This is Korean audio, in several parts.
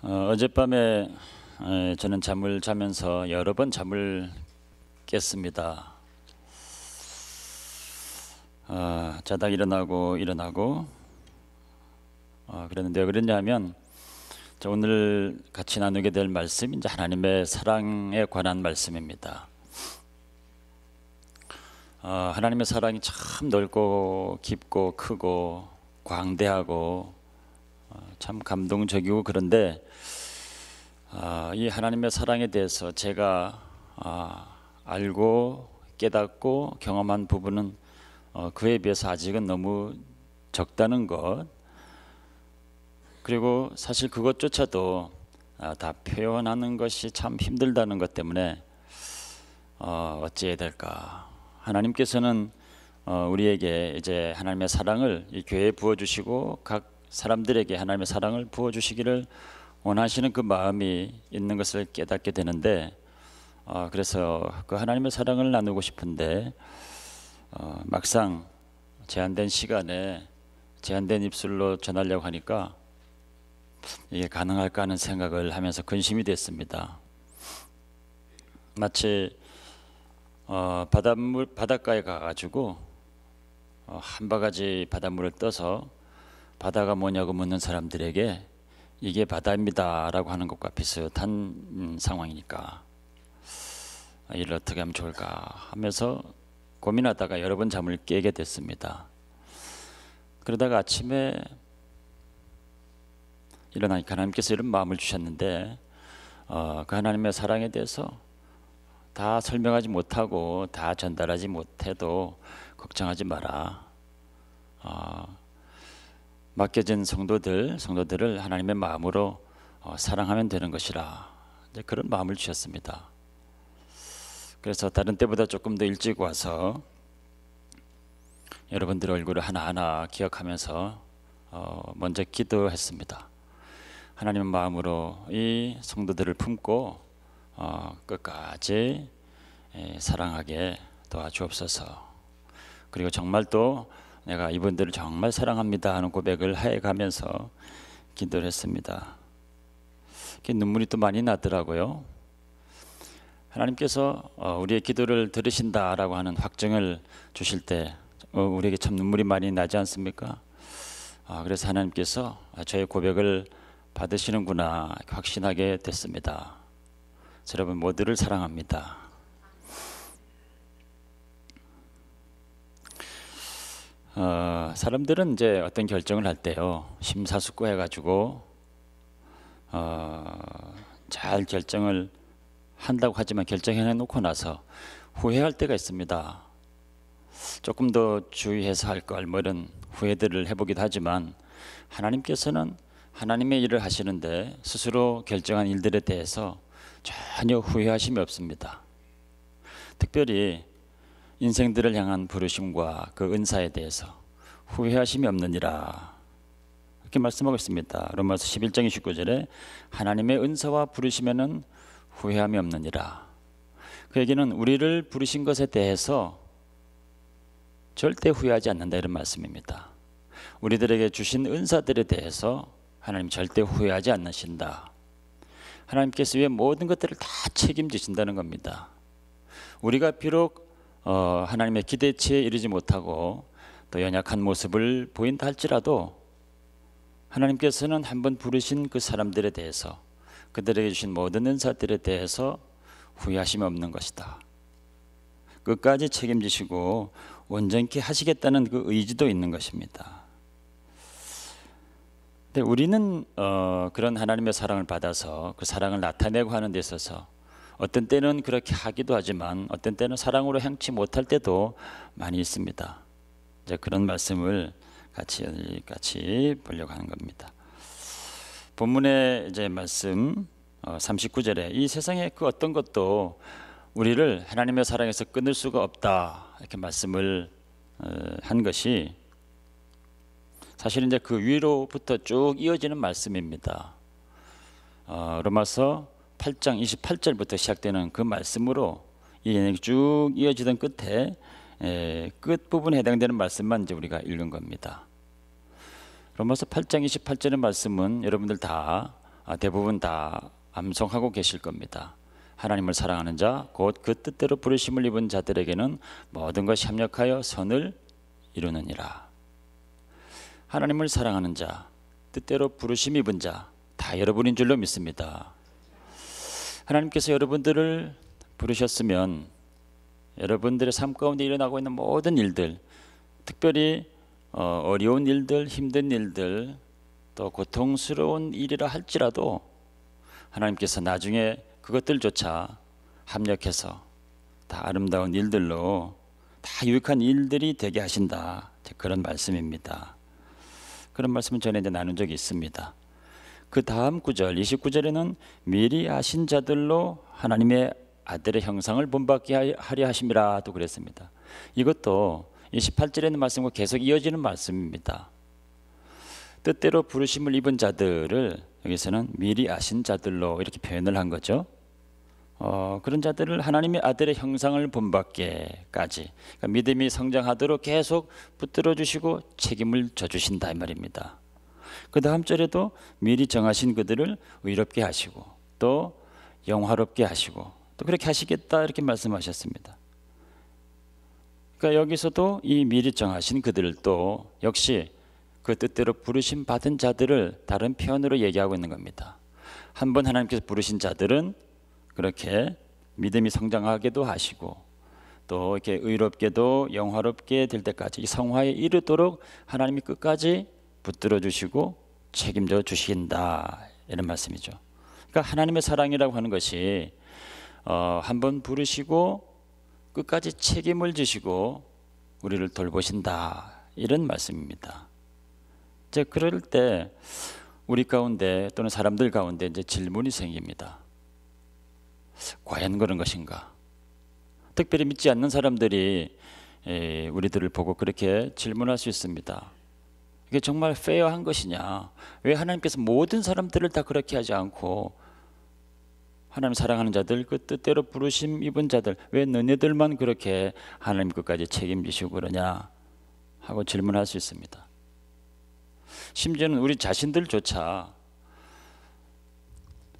어젯밤에 저는 잠을 자면서 여러 번 잠을 깼습니다. 자다 일어나고 그랬는데 왜 그랬냐면 오늘 같이 나누게 될 말씀이 이제 하나님의 사랑에 관한 말씀입니다. 하나님의 사랑이 참 넓고 깊고 크고 광대하고 참 감동적이고 그런데 이 하나님의 사랑에 대해서 제가 알고 깨닫고 경험한 부분은 그에 비해서 아직은 너무 적다는 것, 그리고 사실 그것조차도 다 표현하는 것이 참 힘들다는 것 때문에 어찌해야 될까. 하나님께서는 우리에게 이제 하나님의 사랑을 이 교회에 부어주시고 각 사람들에게 하나님의 사랑을 부어주시기를 원하시는 그 마음이 있는 것을 깨닫게 되는데, 그래서 그 하나님의 사랑을 나누고 싶은데 막상 제한된 시간에 제한된 입술로 전하려고 하니까 이게 가능할까 하는 생각을 하면서 근심이 됐습니다. 마치 바닷가에 가가지고 한 바가지 바닷물을 떠서 바다가 뭐냐고 묻는 사람들에게 이게 바다입니다 라고 하는 것과 비슷한 상황이니까 이를 어떻게 하면 좋을까 하면서 고민하다가 여러 번 잠을 깨게 됐습니다. 그러다가 아침에 일어나니까 하나님께서 이런 마음을 주셨는데 그 하나님의 사랑에 대해서 다 설명하지 못하고 다 전달하지 못해도 걱정하지 마라. 맡겨진 성도들을 하나님의 마음으로 사랑하면 되는 것이라, 이제 그런 마음을 주셨습니다. 그래서 다른 때보다 조금 더 일찍 와서 여러분들 얼굴을 하나하나 기억하면서 먼저 기도했습니다. 하나님의 마음으로 이 성도들을 품고 끝까지 사랑하게 도와주옵소서. 그리고 정말 또 내가 이분들을 정말 사랑합니다 하는 고백을 해가면서 기도를 했습니다. 눈물이 또 많이 나더라고요. 하나님께서 우리의 기도를 들으신다라고 하는 확증을 주실 때 우리에게 참 눈물이 많이 나지 않습니까? 그래서 하나님께서 저의 고백을 받으시는구나 확신하게 됐습니다. 여러분 모두를 사랑합니다. 사람들은 이제 어떤 결정을 할 때요, 심사숙고해 가지고 잘 결정을 한다고 하지만 결정해 놓고 나서 후회할 때가 있습니다. 조금 더 주의해서 할 걸, 뭐 이런 후회들을 해보기도 하지만 하나님께서는 하나님의 일을 하시는데 스스로 결정한 일들에 대해서 전혀 후회하심이 없습니다. 특별히 인생들을 향한 부르심과 그 은사에 대해서 후회하심이 없느니라 이렇게 말씀하고 있습니다. 로마서 11장 29절에 하나님의 은사와 부르심에는 후회함이 없느니라. 그 얘기는 우리를 부르신 것에 대해서 절대 후회하지 않는다 이런 말씀입니다. 우리들에게 주신 은사들에 대해서 하나님 절대 후회하지 않으신다. 하나님께서 왜 모든 것들을 다 책임지신다는 겁니다. 우리가 비록 하나님의 기대치에 이르지 못하고 또 연약한 모습을 보인다 할지라도 하나님께서는 한번 부르신 그 사람들에 대해서 그들에게 주신 모든 은사들에 대해서 후회하심이 없는 것이다. 끝까지 책임지시고 온전히 하시겠다는 그 의지도 있는 것입니다. 근데 우리는 그런 하나님의 사랑을 받아서 그 사랑을 나타내고 하는 데 있어서 어떤 때는 그렇게 하기도 하지만 어떤 때는 사랑으로 행치 못할 때도 많이 있습니다. 이제 그런 말씀을 같이 보려고 하는 겁니다. 본문의 이제 말씀 39절에 이 세상의 그 어떤 것도 우리를 하나님의 사랑에서 끊을 수가 없다 이렇게 말씀을 한 것이 사실 이제 그 위로부터 쭉 이어지는 말씀입니다. 로마서 8장 28절부터 시작되는 그 말씀으로 이 쭉 이어지던 끝에 끝부분에 해당되는 말씀만 이제 우리가 읽은 겁니다. 로마서 8장 28절의 말씀은 여러분들 다 대부분 다 암송하고 계실 겁니다. 하나님을 사랑하는 자, 곧 그 뜻대로 부르심을 입은 자들에게는 모든 것이 협력하여 선을 이루느니라. 하나님을 사랑하는 자, 뜻대로 부르심 입은 자, 다 여러분인 줄로 믿습니다. 하나님께서 여러분들을 부르셨으면 여러분들의 삶 가운데 일어나고 있는 모든 일들, 특별히 어려운 일들, 힘든 일들, 또 고통스러운 일이라 할지라도 하나님께서 나중에 그것들조차 합력해서 다 아름다운 일들로 다 유익한 일들이 되게 하신다. 그런 말씀입니다. 그런 말씀을 전에 나눈 적이 있습니다. 그 다음 구절 29절에는 미리 아신 자들로 하나님의 아들의 형상을 본받게 하려 하심이라 또 그랬습니다. 이것도 28절에 있는 말씀과 계속 이어지는 말씀입니다. 뜻대로 부르심을 입은 자들을 여기서는 미리 아신 자들로 이렇게 표현을 한 거죠. 그런 자들을 하나님의 아들의 형상을 본받게까지, 그러니까 믿음이 성장하도록 계속 붙들어 주시고 책임을 져주신다 이 말입니다. 그 다음 절에도 미리 정하신 그들을 의롭게 하시고 또 영화롭게 하시고 또 그렇게 하시겠다 이렇게 말씀하셨습니다. 그러니까 여기서도 이 미리 정하신 그들도 역시 그 뜻대로 부르심 받은 자들을 다른 표현으로 얘기하고 있는 겁니다. 한번 하나님께서 부르신 자들은 그렇게 믿음이 성장하게도 하시고 또 이렇게 의롭게도 영화롭게 될 때까지 성화에 이르도록 하나님이 끝까지 붙들어 주시고 책임져 주신다 이런 말씀이죠. 그러니까 하나님의 사랑이라고 하는 것이 한번 부르시고 끝까지 책임을 지시고 우리를 돌보신다 이런 말씀입니다. 이제 그럴 때 우리 가운데 또는 사람들 가운데 이제 질문이 생깁니다. 과연 그런 것인가? 특별히 믿지 않는 사람들이 우리들을 보고 그렇게 질문할 수 있습니다. 이게 정말 페어한 것이냐? 왜 하나님께서 모든 사람들을 다 그렇게 하지 않고 하나님 사랑하는 자들, 그 뜻대로 부르심 입은 자들, 왜 너네들만 그렇게 하나님 끝까지 책임지시고 그러냐 하고 질문할 수 있습니다. 심지어는 우리 자신들조차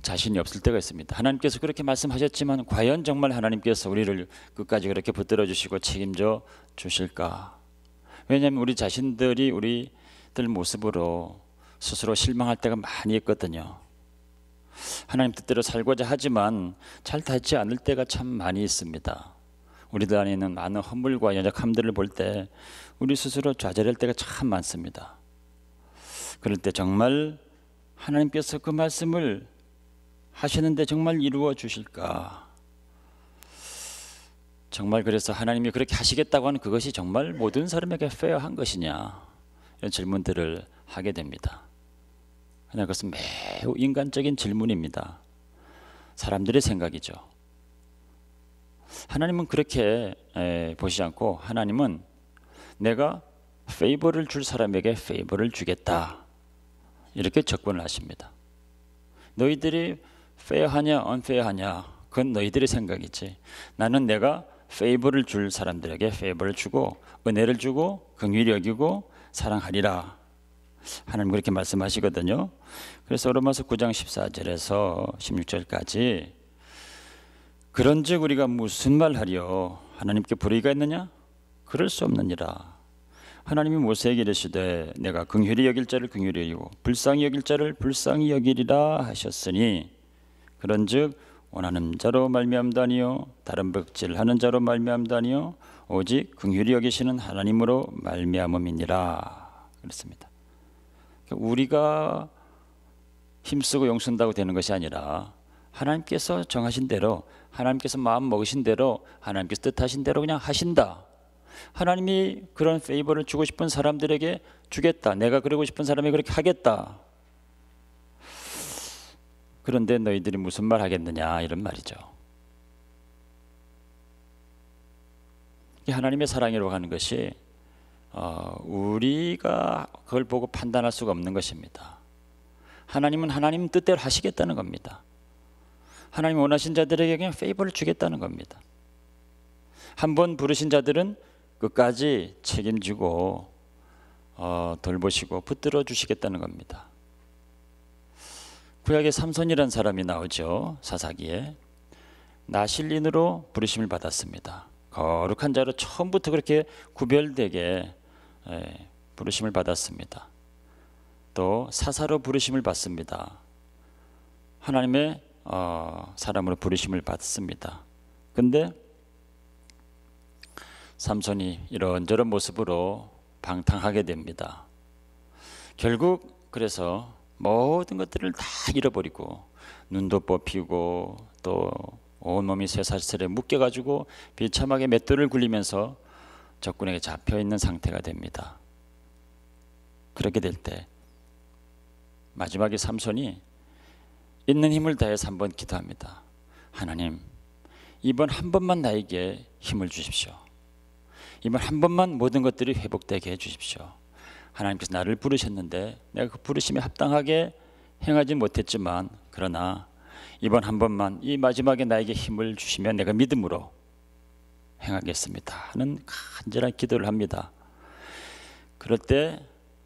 자신이 없을 때가 있습니다. 하나님께서 그렇게 말씀하셨지만 과연 정말 하나님께서 우리를 끝까지 그렇게 붙들어 주시고 책임져 주실까? 왜냐하면 우리 자신들이 우리들 모습으로 스스로 실망할 때가 많이 있거든요. 하나님 뜻대로 살고자 하지만 잘 되지 않을 때가 참 많이 있습니다. 우리들 안에 있는 많은 허물과 연약함들을 볼 때 우리 스스로 좌절할 때가 참 많습니다. 그럴 때 정말 하나님께서 그 말씀을 하시는데 정말 이루어 주실까? 정말 그래서 하나님이 그렇게 하시겠다고 하는 그것이 정말 모든 사람에게 페어한 것이냐? 이런 질문들을 하게 됩니다. 그냥 그것은 매우 인간적인 질문입니다. 사람들의 생각이죠. 하나님은 그렇게 보시지 않고 하나님은 내가 페이버를 줄 사람에게 페이버를 주겠다 이렇게 접근을 하십니다. 너희들이 페어하냐 언페어하냐 그건 너희들의 생각이지, 나는 내가 페이버를 줄 사람들에게 페이버를 주고 은혜를 주고 긍휼히 여기고 사랑하리라. 하나님 그렇게 말씀하시거든요. 그래서 로마서 9장 14절에서 16절까지 그런즉 우리가 무슨 말하리요? 하나님께 불의가 있느냐? 그럴 수 없느니라. 하나님이 모세에게 이르시되 내가 긍휼히 여길 자를 긍휼히 여기고 불쌍히 여길 자를 불쌍히 여기리라 하셨으니 그런즉 원하는 자로 말미암도 아니요 다른 벽질하는 자로 말미암도 아니요 오직 긍휼히 여기시는 하나님으로 말미암음이니라 그랬습니다. 우리가 힘쓰고 용쓴다고 되는 것이 아니라 하나님께서 정하신 대로, 하나님께서 마음 먹으신 대로, 하나님께서 뜻하신 대로 그냥 하신다. 하나님이 그런 페이버를 주고 싶은 사람들에게 주겠다. 내가 그러고 싶은 사람이 그렇게 하겠다. 그런데 너희들이 무슨 말 하겠느냐 이런 말이죠. 하나님의 사랑이라고 하는 것이 우리가 그걸 보고 판단할 수가 없는 것입니다. 하나님은 하나님 뜻대로 하시겠다는 겁니다. 하나님 원하신 자들에게 그냥 페이버를 주겠다는 겁니다. 한번 부르신 자들은 끝까지 책임지고 돌보시고 붙들어 주시겠다는 겁니다. 구약에 삼손이라는 사람이 나오죠. 사사기에 나실린으로 부르심을 받았습니다. 거룩한 자로 처음부터 그렇게 구별되게 부르심을 받았습니다. 또 사사로 부르심을 받습니다. 하나님의 사람으로 부르심을 받습니다. 근데 삼손이 이런저런 모습으로 방탕하게 됩니다. 결국 그래서 모든 것들을 다 잃어버리고 눈도 뽑히고 또 온몸이 쇠사슬에 묶여가지고 비참하게 맷돌을 굴리면서 적군에게 잡혀있는 상태가 됩니다. 그렇게 될 때 마지막에 삼손이 있는 힘을 다해서 한번 기도합니다. 하나님, 이번 한 번만 나에게 힘을 주십시오. 이번 한 번만 모든 것들이 회복되게 해주십시오. 하나님께서 나를 부르셨는데 내가 그 부르심에 합당하게 행하지 못했지만 그러나 이번 한 번만 이 마지막에 나에게 힘을 주시면 내가 믿음으로 행하겠습니다 하는 간절한 기도를 합니다. 그럴 때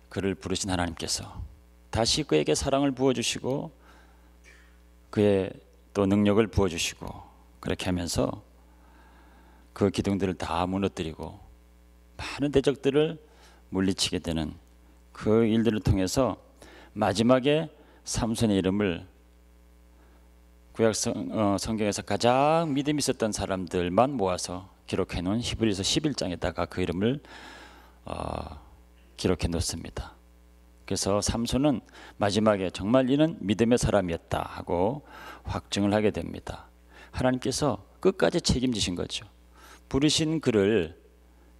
그를 부르신 하나님께서 다시 그에게 사랑을 부어주시고 그의 또 능력을 부어주시고 그렇게 하면서 그 기둥들을 다 무너뜨리고 많은 대적들을 물리치게 되는 그 일들을 통해서 마지막에 삼손의 이름을 구약 성경에서 가장 믿음이 있었던 사람들만 모아서 기록해 놓은 히브리서 11장에다가 그 이름을 기록해 놓습니다. 그래서 삼손은 마지막에 정말 이는 믿음의 사람이었다 하고 확증을 하게 됩니다. 하나님께서 끝까지 책임지신 거죠. 부르신 그를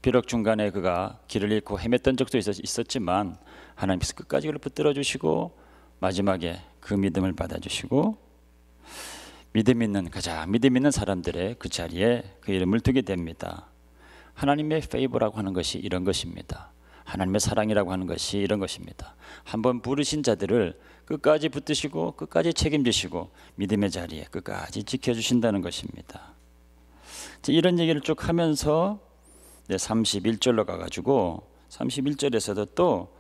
비록 중간에 그가 길을 잃고 헤맸던 적도 있었지만 하나님께서 끝까지 그를 붙들어 주시고 마지막에 그 믿음을 받아주시고 믿음 있는 가장 믿음 있는 사람들의 그 자리에 그 이름을 두게 됩니다. 하나님의 페이버라고 하는 것이 이런 것입니다. 하나님의 사랑이라고 하는 것이 이런 것입니다. 한번 부르신 자들을 끝까지 붙드시고 끝까지 책임지시고 믿음의 자리에 끝까지 지켜주신다는 것입니다. 이런 얘기를 쭉 하면서 31절로 가가지고 31절에서도 또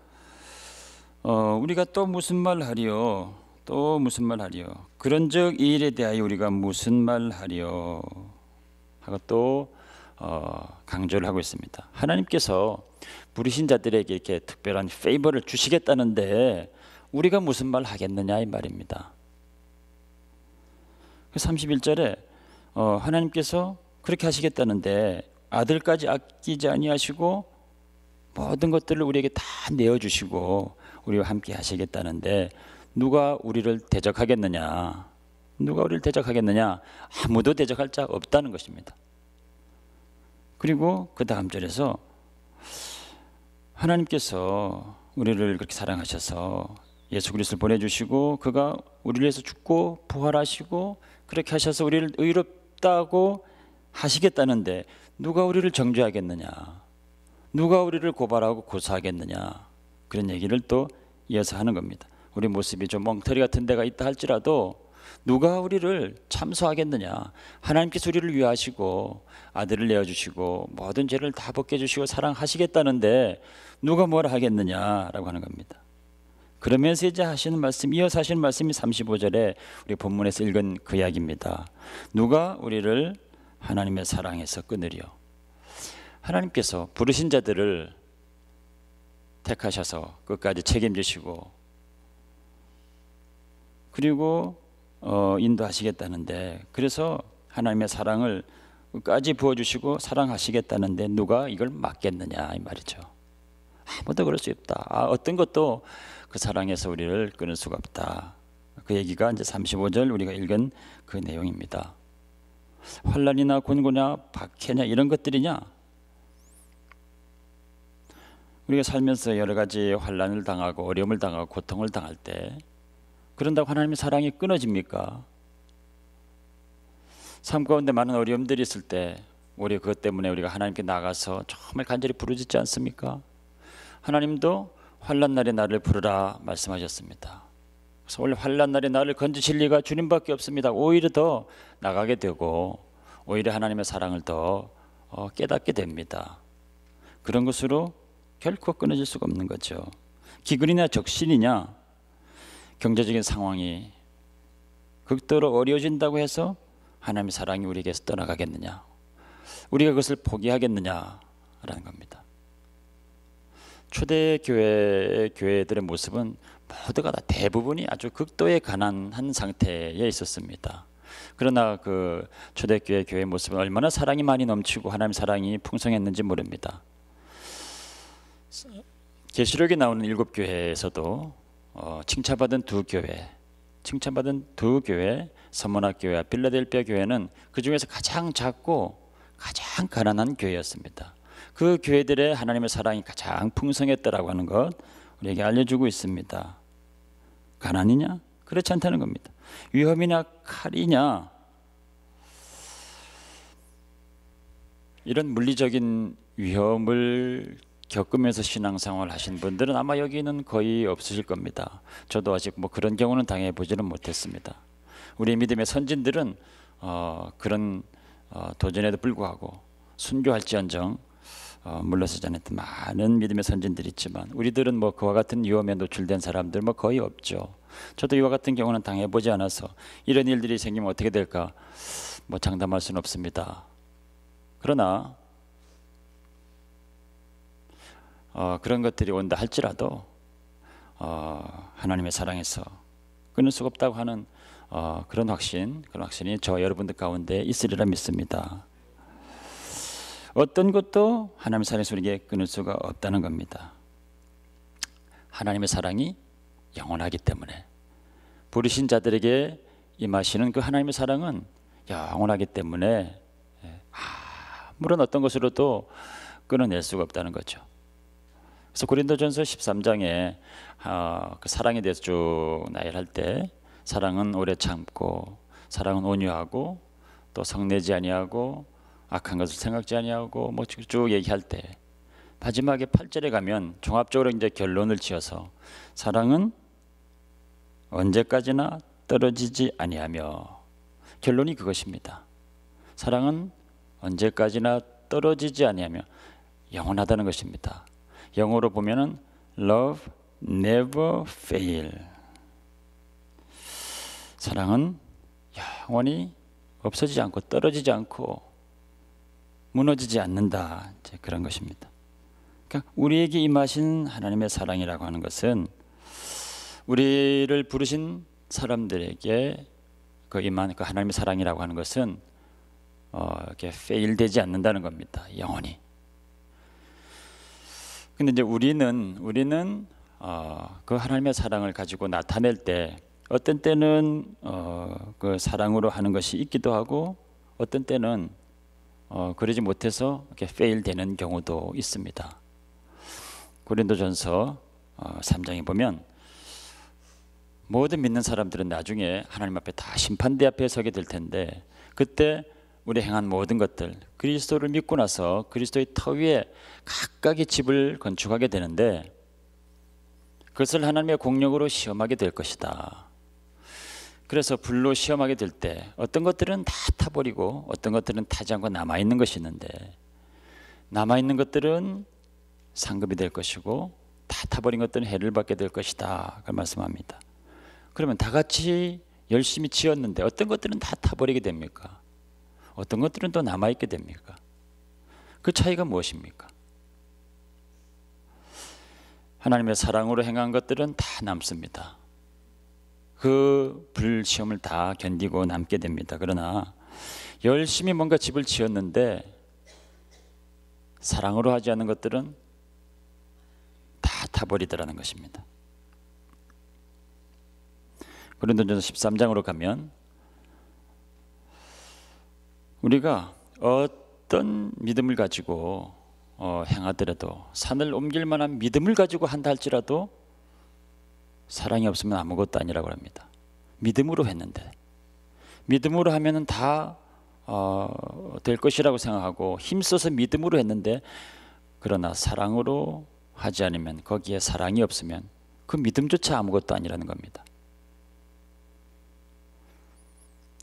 우리가 또 무슨 말 하리요 또 무슨 말 하리요 그런즉 이 일에 대하여 우리가 무슨 말 하리요 하고 또 강조를 하고 있습니다. 하나님께서 부르신 자들에게 이렇게 특별한 페이버를 주시겠다는데 우리가 무슨 말 하겠느냐 이 말입니다. 31절에 하나님께서 그렇게 하시겠다는데 아들까지 아끼지 아니하시고 모든 것들을 우리에게 다 내어주시고 우리와 함께 하시겠다는데 누가 우리를 대적하겠느냐? 누가 우리를 대적하겠느냐? 아무도 대적할 자 없다는 것입니다. 그리고 그 다음 절에서 하나님께서 우리를 그렇게 사랑하셔서 예수 그리스도를 보내주시고 그가 우리를 위해서 죽고 부활하시고 그렇게 하셔서 우리를 의롭다고 하시겠다는데 누가 우리를 정죄하겠느냐? 누가 우리를 고발하고 고소하겠느냐? 그런 얘기를 또 이어서 하는 겁니다. 우리 모습이 좀 멍터리 같은 데가 있다 할지라도 누가 우리를 참소하겠느냐? 하나님께서 우리를 위하시고 아들을 내어주시고 모든 죄를 다 벗겨주시고 사랑하시겠다는데 누가 뭐라 하겠느냐라고 하는 겁니다. 그러면서 이제 하시는 말씀, 이어서 하시는 말씀이 35절에 우리 본문에서 읽은 그 이야기입니다. 누가 우리를 하나님의 사랑에서 끊으려? 하나님께서 부르신 자들을 택하셔서 끝까지 책임지시고 그리고 인도하시겠다는데 그래서 하나님의 사랑을 끝까지 부어주시고 사랑하시겠다는데 누가 이걸 막겠느냐 이 말이죠. 아무도 그럴 수 없다. 어떤 것도 그 사랑에서 우리를 끊을 수가 없다. 그 얘기가 이제 35절 우리가 읽은 그 내용입니다. 환난이나 곤고냐 박해냐 이런 것들이냐? 우리가 살면서 여러 가지 환난을 당하고 어려움을 당하고 고통을 당할 때 그런다고 하나님의 사랑이 끊어집니까? 삶 가운데 많은 어려움들이 있을 때 우리 그것 때문에 우리가 하나님께 나가서 정말 간절히 부르짖지 않습니까? 하나님도 환난 날에 나를 부르라 말씀하셨습니다. 그래서 원래 환난 날에 나를 건지실 리가 주님밖에 없습니다. 오히려 더 나가게 되고 오히려 하나님의 사랑을 더 깨닫게 됩니다. 그런 것으로 결코 끊어질 수가 없는 거죠. 기근이냐 적신이냐 경제적인 상황이 극도로 어려워진다고 해서 하나님의 사랑이 우리에게서 떠나가겠느냐, 우리가 그것을 포기하겠느냐라는 겁니다. 초대 교회들의 모습은 모두가 다 대부분이 아주 극도의 가난한 상태에 있었습니다. 그러나 그 초대교회 교회의 모습은 얼마나 사랑이 많이 넘치고 하나님의 사랑이 풍성했는지 모릅니다. 계시록에 나오는 7교회에서도 칭찬받은 두 교회, 서머나 교회와 빌라델피아 교회는 그 중에서 가장 작고 가장 가난한 교회였습니다. 그 교회들의 하나님의 사랑이 가장 풍성했다라고 하는 것 우리에게 알려주고 있습니다. 가난이냐? 그렇지 않다는 겁니다. 위험이냐 칼이냐, 이런 물리적인 위험을 겪으면서 신앙생활을 하신 분들은 아마 여기는 거의 없으실 겁니다. 저도 아직 뭐 그런 경우는 당해보지는 못했습니다. 우리 믿음의 선진들은 그런 도전에도 불구하고 순교할지언정 물러서지 않았던 많은 믿음의 선진들이 있지만, 우리들은 뭐 그와 같은 위험에 노출된 사람들 뭐 거의 없죠. 저도 이와 같은 경우는 당해보지 않아서 이런 일들이 생기면 어떻게 될까 뭐 장담할 수는 없습니다. 그러나 그런 것들이 온다 할지라도 하나님의 사랑에서 끊을 수가 없다고 하는 그런 확신이 저 여러분들 가운데 있으리라 믿습니다. 어떤 것도 하나님의 사랑에서 우리에게 끊을 수가 없다는 겁니다. 하나님의 사랑이 영원하기 때문에, 부르신 자들에게 임하시는 그 하나님의 사랑은 영원하기 때문에 아무런 어떤 것으로도 끊어낼 수가 없다는 거죠. 그래서 고린도전서 13장에 그 사랑에 대해서 쭉 나열할 때, 사랑은 오래 참고, 사랑은 온유하고, 또 성내지 아니하고, 악한 것을 생각지 아니하고, 뭐 쭉 얘기할 때 마지막에 8절에 가면 종합적으로 이제 결론을 지어서 사랑은 언제까지나 떨어지지 아니하며, 결론이 그것입니다. 사랑은 언제까지나 떨어지지 아니하며 영원하다는 것입니다. 영어로 보면은 Love never fail. 사랑은 영원히 없어지지 않고 떨어지지 않고 무너지지 않는다, 이제 그런 것입니다. 그러니까 우리에게 임하신 하나님의 사랑이라고 하는 것은 우리를 부르신 사람들에게 그 임한 그 하나님의 사랑이라고 하는 것은 이렇게 페일되지 않는다는 겁니다. 영원히. 근데 이제 우리는 그 하나님의 사랑을 가지고 나타낼 때 어떤 때는 그 사랑으로 하는 것이 있기도 하고, 어떤 때는 그러지 못해서 이렇게 페일되는 경우도 있습니다. 고린도전서 3장에 보면 모든 믿는 사람들은 나중에 하나님 앞에 다 심판대 앞에 서게 될 텐데, 그때 우리 행한 모든 것들, 그리스도를 믿고 나서 그리스도의 터 위에 각각의 집을 건축하게 되는데, 그것을 하나님의 공력으로 시험하게 될 것이다. 그래서 불로 시험하게 될 때 어떤 것들은 다 타버리고 어떤 것들은 타지 않고 남아있는 것이 있는데, 남아있는 것들은 상급이 될 것이고 다 타버린 것들은 해를 받게 될 것이다, 그걸 말씀합니다. 그러면 다 같이 열심히 지었는데 어떤 것들은 다 타버리게 됩니까? 어떤 것들은 또 남아있게 됩니까? 그 차이가 무엇입니까? 하나님의 사랑으로 행한 것들은 다 남습니다. 그 불시험을 다 견디고 남게 됩니다. 그러나 열심히 뭔가 집을 지었는데 사랑으로 하지 않은 것들은 다 타버리더라는 것입니다. 고린도전서 13장으로 가면 우리가 어떤 믿음을 가지고 행하더라도, 산을 옮길 만한 믿음을 가지고 한다 할지라도 사랑이 없으면 아무것도 아니라고 합니다. 믿음으로 했는데, 믿음으로 하면은 다 될 것이라고 생각하고 힘써서 믿음으로 했는데, 그러나 사랑으로 하지 않으면, 거기에 사랑이 없으면 그 믿음조차 아무것도 아니라는 겁니다.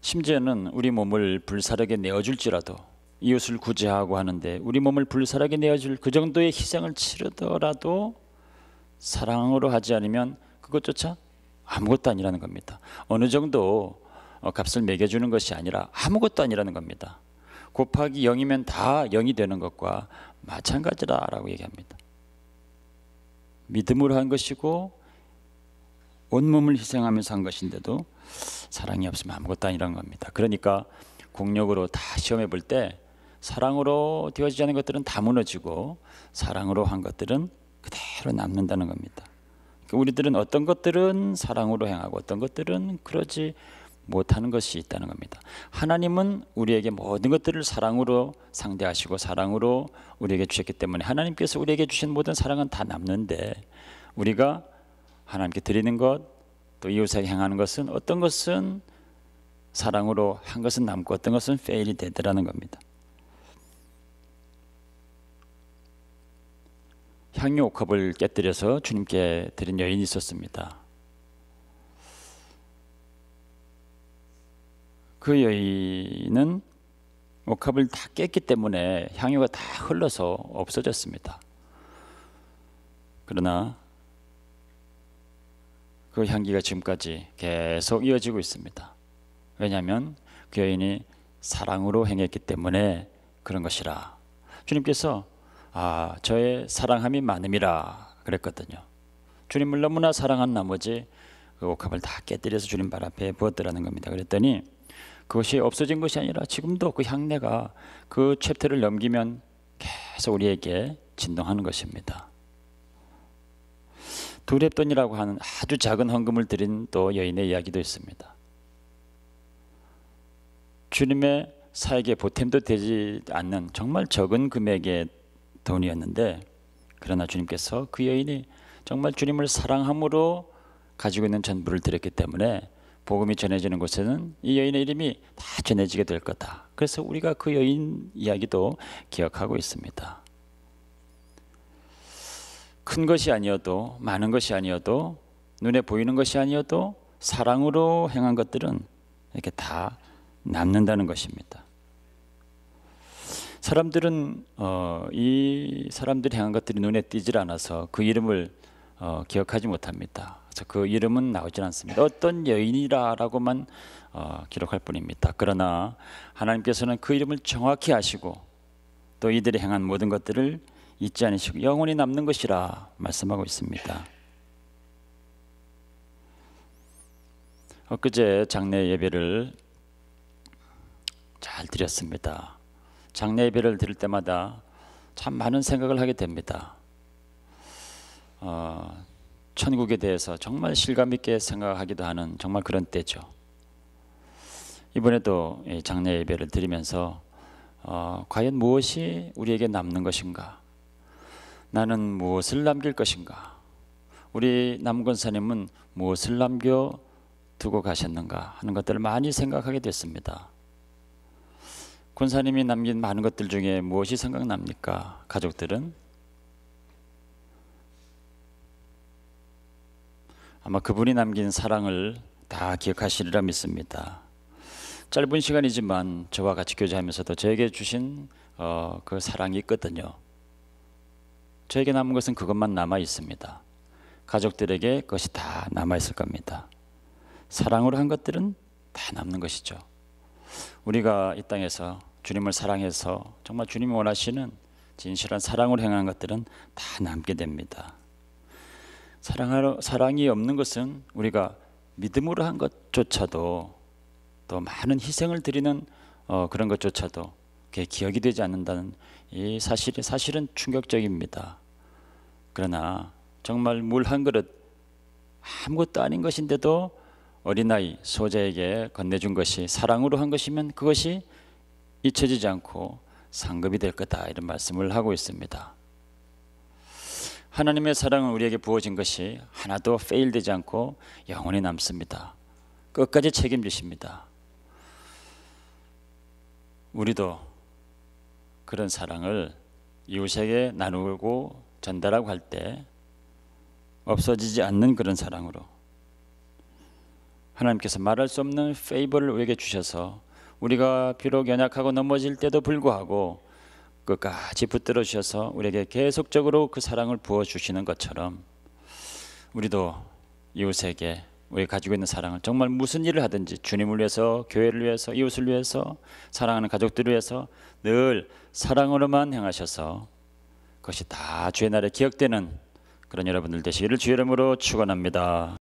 심지어는 우리 몸을 불사르게 내어줄지라도, 이웃을 구제하고 하는데 우리 몸을 불사르게 내어줄 그 정도의 희생을 치르더라도 사랑으로 하지 않으면 그것조차 아무것도 아니라는 겁니다. 어느 정도 값을 매겨주는 것이 아니라 아무것도 아니라는 겁니다. 곱하기 0이면 다 0이 되는 것과 마찬가지라고 얘기합니다. 믿음으로 한 것이고 온몸을 희생하면서 한 것인데도 사랑이 없으면 아무것도 아니라는 겁니다. 그러니까 공력으로 다 시험해 볼 때 사랑으로 되어지지 않은 것들은 다 무너지고 사랑으로 한 것들은 그대로 남는다는 겁니다. 그러니까 우리들은 어떤 것들은 사랑으로 행하고 어떤 것들은 그러지 못하는 것이 있다는 겁니다. 하나님은 우리에게 모든 것들을 사랑으로 상대하시고 사랑으로 우리에게 주셨기 때문에 하나님께서 우리에게 주신 모든 사랑은 다 남는데 우리가 하나님께 드리는 것, 또 이웃에게 행하는 것은 어떤 것은 사랑으로 한 것은 남고 어떤 것은 페일이 되더라는 겁니다. 향유 옥합을 깨뜨려서 주님께 드린 여인이 있었습니다. 그 여인은 옥합을 다 깼기 때문에 향유가 다 흘러서 없어졌습니다. 그러나 그 향기가 지금까지 계속 이어지고 있습니다. 왜냐하면 그 여인이 사랑으로 행했기 때문에 그런 것이라. 주님께서 저의 사랑함이 많음이라 그랬거든요. 주님을 너무나 사랑한 나머지 그 옥합을 다 깨뜨려서 주님 발 앞에 부었더라는 겁니다. 그랬더니 그것이 없어진 것이 아니라 지금도 그 향내가 그 챕터를 넘기면 계속 우리에게 진동하는 것입니다. 두렙돈이라고 하는 아주 작은 헌금을 드린 또 여인의 이야기도 있습니다. 주님의 사역에 보탬도 되지 않는 정말 적은 금액의 돈이었는데 그러나 주님께서 그 여인이 정말 주님을 사랑함으로 가지고 있는 전부를 드렸기 때문에 복음이 전해지는 곳에는 이 여인의 이름이 다 전해지게 될 거다. 그래서 우리가 그 여인 이야기도 기억하고 있습니다. 큰 것이 아니어도 많은 것이 아니어도 눈에 보이는 것이 아니어도 사랑으로 행한 것들은 이렇게 다 남는다는 것입니다. 사람들은 이 사람들이 행한 것들이 눈에 띄질 않아서 그 이름을 기억하지 못합니다. 그래서 그 이름은 나오질 않습니다. 어떤 여인이라고만 기록할 뿐입니다. 그러나 하나님께서는 그 이름을 정확히 아시고 또 이들이 행한 모든 것들을 잊지 않으시고 영원히 남는 것이라 말씀하고 있습니다. 엊그제 장례 예배를 잘 드렸습니다. 장례 예배를 드릴 때마다 참 많은 생각을 하게 됩니다. 천국에 대해서 정말 실감 있게 생각하기도 하는 정말 그런 때죠. 이번에도 장례 예배를 드리면서 과연 무엇이 우리에게 남는 것인가? 나는 무엇을 남길 것인가? 우리 남 권사님은 무엇을 남겨두고 가셨는가 하는 것들을 많이 생각하게 됐습니다. 권사님이 남긴 많은 것들 중에 무엇이 생각납니까? 가족들은? 아마 그분이 남긴 사랑을 다 기억하시리라 믿습니다. 짧은 시간이지만 저와 같이 교제하면서도 저에게 주신 그 사랑이 있거든요. 저에게 남은 것은 그것만 남아 있습니다. 가족들에게 그것이 다 남아 있을 겁니다. 사랑으로 한 것들은 다 남는 것이죠. 우리가 이 땅에서 주님을 사랑해서 정말 주님이 원하시는 진실한 사랑으로 행한 것들은 다 남게 됩니다. 사랑이 없는 것은 우리가 믿음으로 한 것조차도 또 많은 희생을 드리는 그런 것조차도 그게 기억이 되지 않는다는 이 사실은 충격적입니다. 그러나 정말 물 한 그릇 아무것도 아닌 것인데도 어린아이 소자에게 건네준 것이 사랑으로 한 것이면 그것이 잊혀지지 않고 상급이 될 거다 이런 말씀을 하고 있습니다. 하나님의 사랑은 우리에게 부어진 것이 하나도 페일되지 않고 영원히 남습니다. 끝까지 책임지십니다. 우리도 그런 사랑을 이웃에게 나누고 전달하고 할 때 없어지지 않는 그런 사랑으로 하나님께서 말할 수 없는 페이버를 우리에게 주셔서 우리가 비록 연약하고 넘어질 때도 불구하고 끝까지 붙들어 주셔서 우리에게 계속적으로 그 사랑을 부어주시는 것처럼 우리도 이웃에게 우리 가지고 있는 사랑을 정말 무슨 일을 하든지 주님을 위해서, 교회를 위해서, 이웃을 위해서, 사랑하는 가족들을 위해서 늘 사랑으로만 행하셔서 그것이 다 주의 날에 기억되는 그런 여러분들 되시기를 주의 이름으로 축원합니다.